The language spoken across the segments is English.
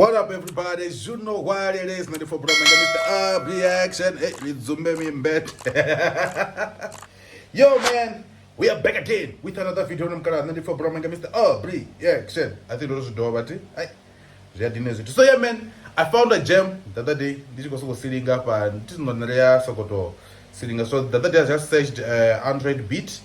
What up, everybody? You know what it is. 94 Mr. Reaction. Hey, it's Zumbemi in bed. Yo, man, we are back again with another video. 94 Mr. Reaction. I think those do about it. So, yeah, man, I found a gem the other day. This was sitting up and this is not area so sitting up. So, the other day I just searched Adroitbeatz.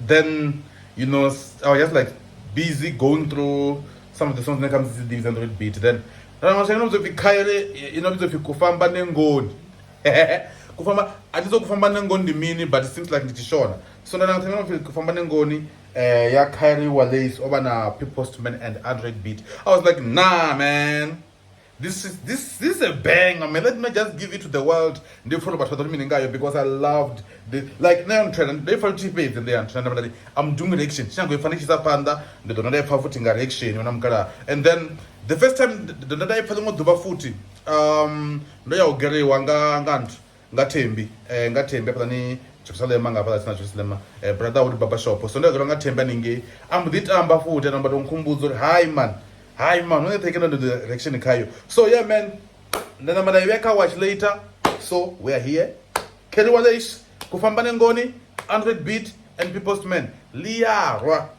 Then, you know, I was just like busy going through some of the songs that comes to these Adroitbeatz. Then I was saying, if you Kayrie, you know, if you Kufamba Nengoni. Kufamba, I just Kufamba Nengoni the meaning, but it seems like it's short. So then I'm thinking of Kufamba Nengoni, yeah, Kayrie, wallace, over na P.postman and Adroitbeatz. I was like, nah, man. This is a bang. I mean, let me just give it to the world. They follow about meaning because I loved the like now I'm trying. They follow TP and they are trying. I'm doing reaction. Shango finish that panda. They don't have footing reaction when I'm gonna. And then the first time the day for the duba footy. No ya ugere wanga ngatembi ngatembi plani. Jerusalem nga pala Jerusalem. Brother would baba shop. So no ngatemba ninge. I'm the amba foot and I'm kumbuzo. Hi man, we're taking on the direction Kayo. So yeah, man. Then I'm gonna watch later. So we're here. Kayrie wallace, Kufamba Nengoni, Adroitbeatz, and P.postman. Liara.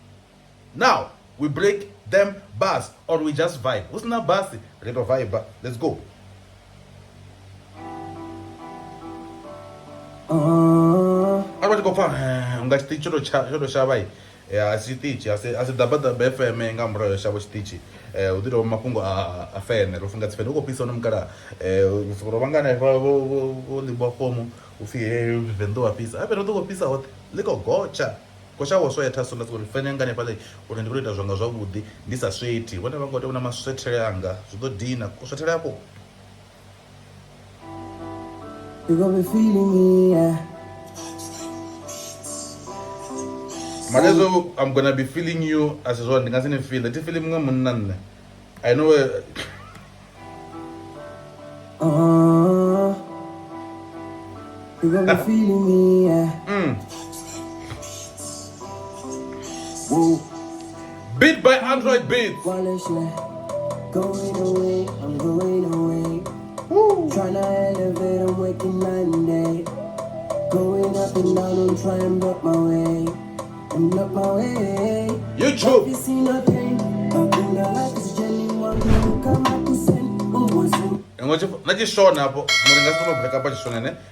Now we break them bars or we just vibe. What's not bars? Little vibe. Let's go. I want to go far. I'm going to teach you to Shabai. As you teach, as a dabada befe mengambro shawish teach. Udiro mapungo a fan, Rufunga Fenugo piece on Mkara, Rovangana, Libofomo, Ufi, Vendo a piece. I better do a piece out. Little gotcha. Kosha was so a task on the Fenangani Pale, or in the British Zongazo would this a sweetie. Whenever got on a Massetrianga, so good dinner, Koshaterapo. You got me feeling me, yeah. Madezo, I'm gonna be feeling you as well. I can't feel that. Feeling I know. You got me feeling me, yeah. Whoa. Beat by Adroitbeatz. Wallace, going away, I'm going away. Woo. Trying to elevate, I'm waking night and day. Going up and down, I'm trying to block my way. I'm up my way. YouTube. You see no pain. Open the life is genuine. You come out to send. And what you not just show now, but break up a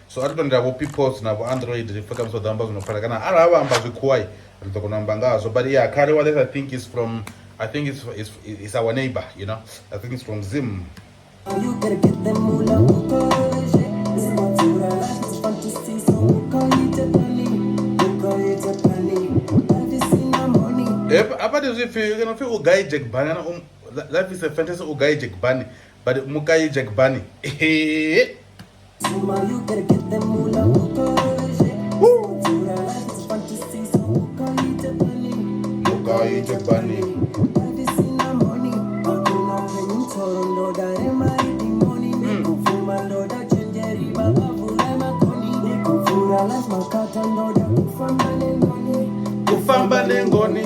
so I don't have people now Android if comes to the numbers no Paragana. I have ambas require the Konambanga. So but yeah, Kayrie wallace I think is from it's our neighbor, you know. I think it's from Zim. You gotta get them moolah. It's natural life is fantasy. So we call it a planning. We call it a planning. About if you feel guy Jack Banana, life is a fantasy of guy Jack Bunny, but Mukai Jack Bunny. You gotta get them moolah. Mukai Jack Bunny. Kufamba Nengoni.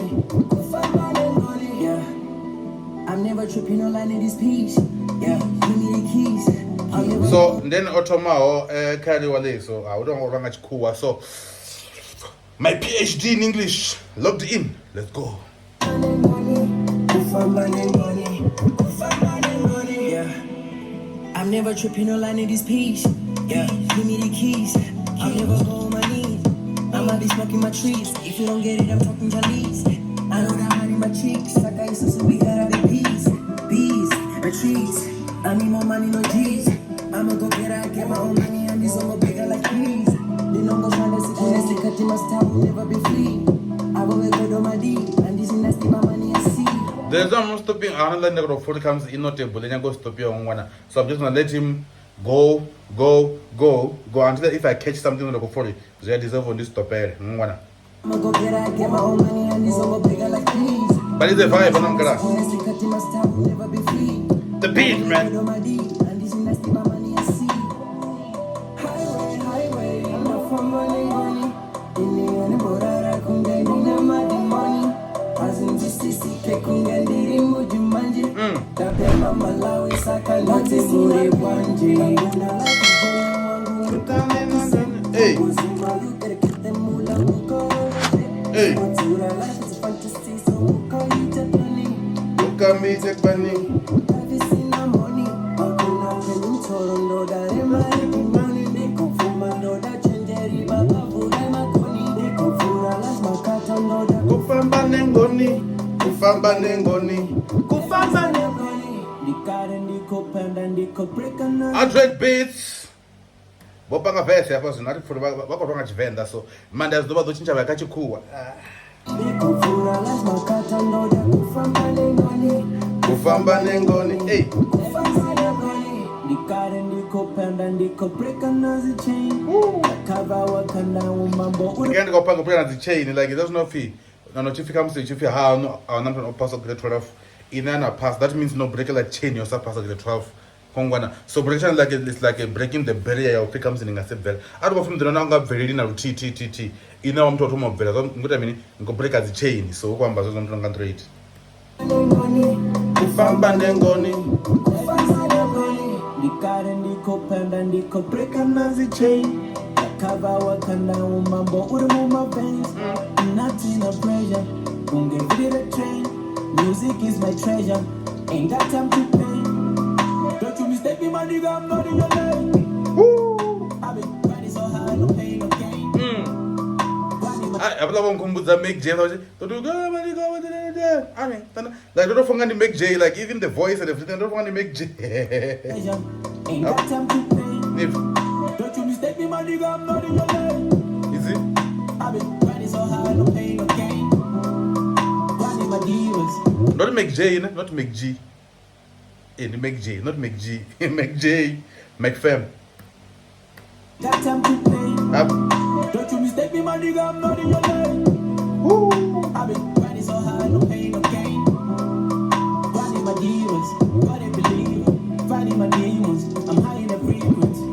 I'm never tripping online in this piece. Yeah, give me the keys. So then Otomao Kayrie wallace. So I don't want much cool. So my PhD in English logged in. Let's go. Yeah, I'm never tripping online in this piece. Yeah, give me the keys. I'll never go on my knees. I'ma be smoking my trees. If you don't get it, I'm talking Chinese. I know that honey in my cheeks. Like I used to say, we gotta be peace. Bees, retreats. I need more money, no G's. I'ma go get my own money, and this one go bigger like trees. They don't go trying to sit when I say cut in my style will never be free. I will go to my D, and this is nasty, my money I see. There's no stopping another number of 40 comes in not table, then I go stop your own one. So I'm just gonna let him go until if I catch something on the go for it. They deserve on this top air. I'ma go get my own money and this one go bigger like trees. But it's a vibe, I'm gonna. The beat, man. Highway, I'm not from money. In the end, but I couldn't get money. As in this, Hey. Hey. Kufamba Nengoni, Kufamba Nengoni, Kufamba Nengoni. Adroitbeatz. Bopanga verse hapa zinati kufuta wako tonga chivenda so manda zidoba dochinja vakachikuwa. Kufamba Nengoni, hey. Again, go panga play the chain like it does not feel. No, if you come to if you have no number of pass of grade 12 in an pass, that means no break like chain yourself pass of grade 12. So breaking like it's like a breaking the barrier of comes in a set bell. I don't from the longer very in a T. In our total of very good. I mean, go break as a chain. So one was on long trade. Kufamba Nengoni. Music is my treasure. Ain't got time to play. Don't you mistake me, my nigga, I'm not in your lane. I've been grinding so hard, no pain, no gain. I love when make J. Don't you go, man, go with it. I mean, like, don't forget to make J, like, even the voice and everything, don't want to make J. Ain't got time to play. Don't you mistake me, my nigga, I'm not in your lane. Is it? I've been grinding so hard, no pain, no gain. Grinding my demons. Not make J, not make G. Make J, not make G. Make J, make fam. Got time to play. Don't you mistake me, my nigga, I'm not in your lane. I've been grinding so hard, no pain, no gain. Grinding my demons, God ain't believe. Grinding my demons, I'm high in the frequency.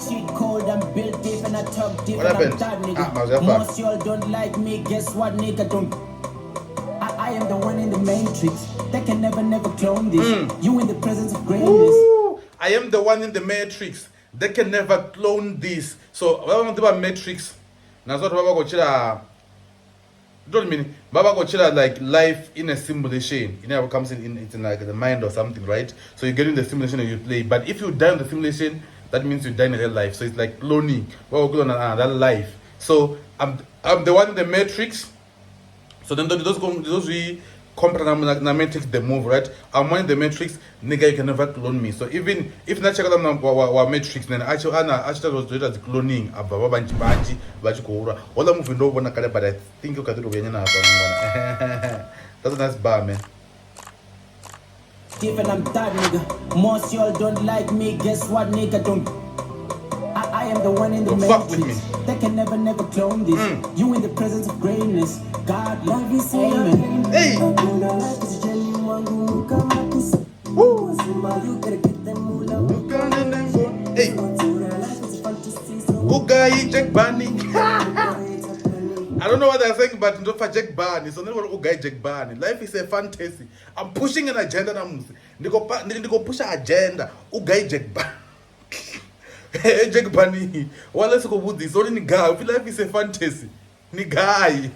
Shit cold, I'm built deep and I talk deep and I'm that nigga. Most y'all don't like me, guess what, nigga, don't. I am the one in the matrix. They can never clone this. You in the presence of greatness. I am the one in the matrix. They can never clone this. So, I want to do matrix. Now, what Baba go chila. Don't mean Baba go chila like life in a simulation. It never comes in it's in like the mind or something, right? So you get in the simulation and you play. But if you die in the simulation, that means you die in real life. So it's like cloning. Well, we're going on another life. So I'm the one in the matrix. So then those we compare na matrix the move, right? I'm one in the matrix, nigga, you can never clone me. So even if not check out wa matrix, then actually was doing as cloning ababa banji bachikura. All the movie no one but I think you can do it na. That's a nice bar, man. Even I'm that nigga. Most y'all don't like me. Guess what, nigga? Don't. I am the one in the matrix. They can never clone this. You in the presence of greatness. God love you, amen. Hey. Hey. Ugai Jack Barney. I don't know what they're saying, but don't for Jack Barney. So never Ugai Jack Barney. Life is a fantasy. I'm pushing an agenda. Niko push an agenda. Ugai Jack Barney. Hey, Jack Barney. Well, let's go with this. Only guy. I feel life is a fantasy. Ni guy.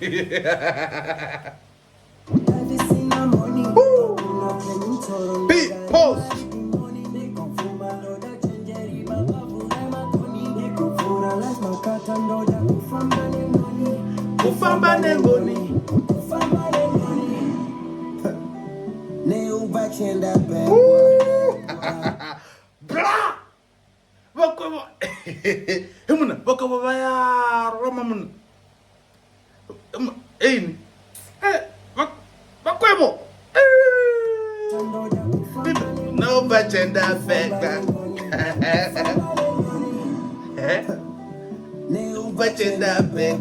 P.post. Kufamba Nengoni. Bra. Wakwebo. Hemuna, wakwebo ya Romamun. Ein. Wakwebo. No bachenda back. No bachenda back.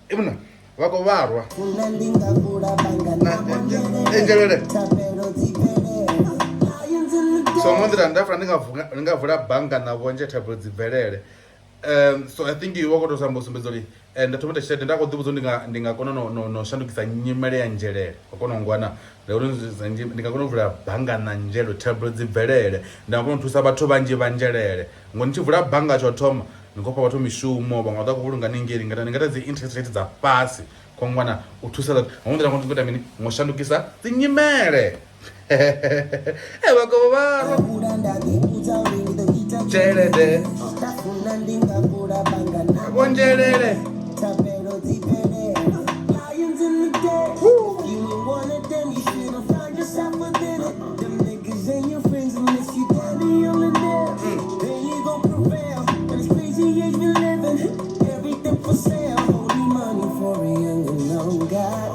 Imuna wako warwa so so mondira ndafuna ndingavula bhanga navo nje tablo dzibvelele. So I think you walk to some sumbedzoli and to the shed ndako dzibuzo ndingakona no shandukisa nyimele ya njelele kokona ngwana lero ndingakona vula bhanga na njelo tablo dzibvelele ndakona thusa batho banji banjelele ngoni chivula bhanga cho thoma ngopa batho mishumo banga da kuvulunga ningeri ngata dzi interest rate dza fasi kongwana uthusa ngondira ngokuti mini ngoshandukisa dzinyimele wako baba jelede bonjelele lions in the day you ain't one of them you should have found yourself within it them niggas ain't your friends unless you daddy on the net then you gon' prevail and it's crazy age we living everything for sale holy money for a young and young guy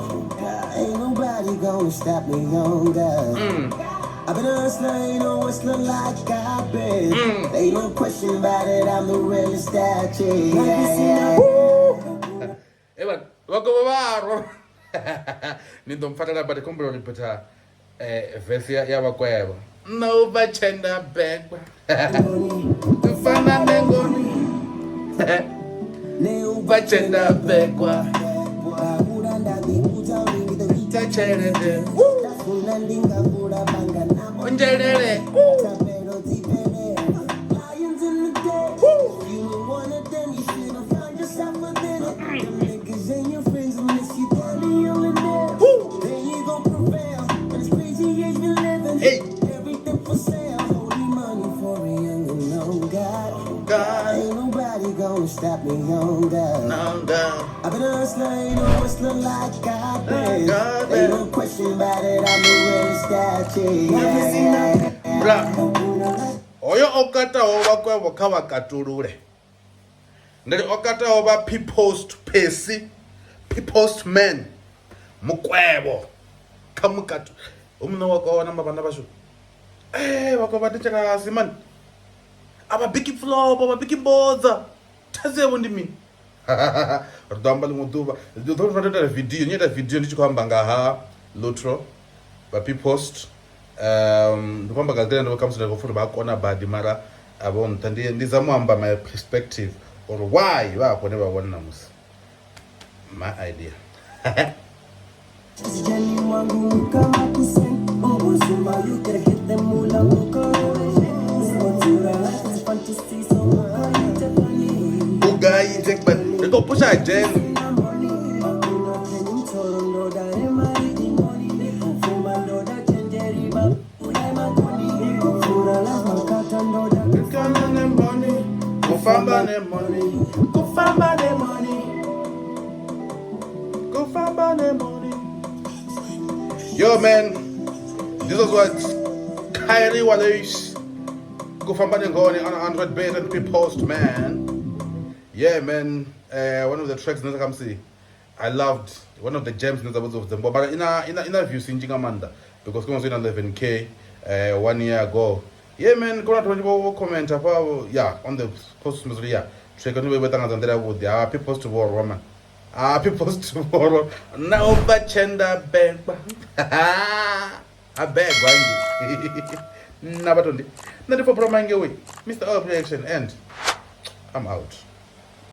ain't nobody gonna stop me young guy I've been hustling, no hustling like I've been. Ain't no question about it, I'm the realest that Ewan, wako baba. Nindomfatela bade kumbro ripota verse ya MUKWEVHO. No bachenda begwa. Kufana Nengoni. No bachenda begwa. Tachere. Onjelele. Lions in the day. You were one of them. You should have found yourself within it. Them niggas ain't your friends unless you daddy on the net. Then you gon' prevail. And it's crazy age we living. Everything for sale. Holy money for a young and young guy. Ain't nobody gonna stop me, young guy. I've been hustling, no hustling like I've been. Ain't no question about it, I'm the realest that Oyo okata oba MUKWEVHO kawa katulule. Ndeli okata oba P.postman. MUKWEVHO. Kamukatu. Umno wako namba bana basho. Wako batichaka simani. Aba biki flop, aba biki boza. Tazebo ndimi. Rudamba lumuduba. Ndoto ndoto video, nyeta video ndichikamba ngaha lotro ba P.post. Ndikamba gagenda ndo kamsira ko futhi bakona badi mara abon tandi ndizamwamba my perspective or why bakone babona namusa. My idea. Ugai take but they go push a gen. Kufamba ne money, Kufamba ne money, Kufamba ne money. Yo man, this is what Kayrie wallace, Kufamba Nengoni on Adroitbeatz and P.postman. Yeah man, one of the tracks that come see, I loved one of the gems in the of them. But in a view, since Amanda, because going on 11K 1 year ago. Yeah man, go to comment about on the post yeah. Check on the way than there would the people to war woman. People to war now bachenda beg. I beg one. Nabatundi. Not for promange away. Mr. Operation and I'm out.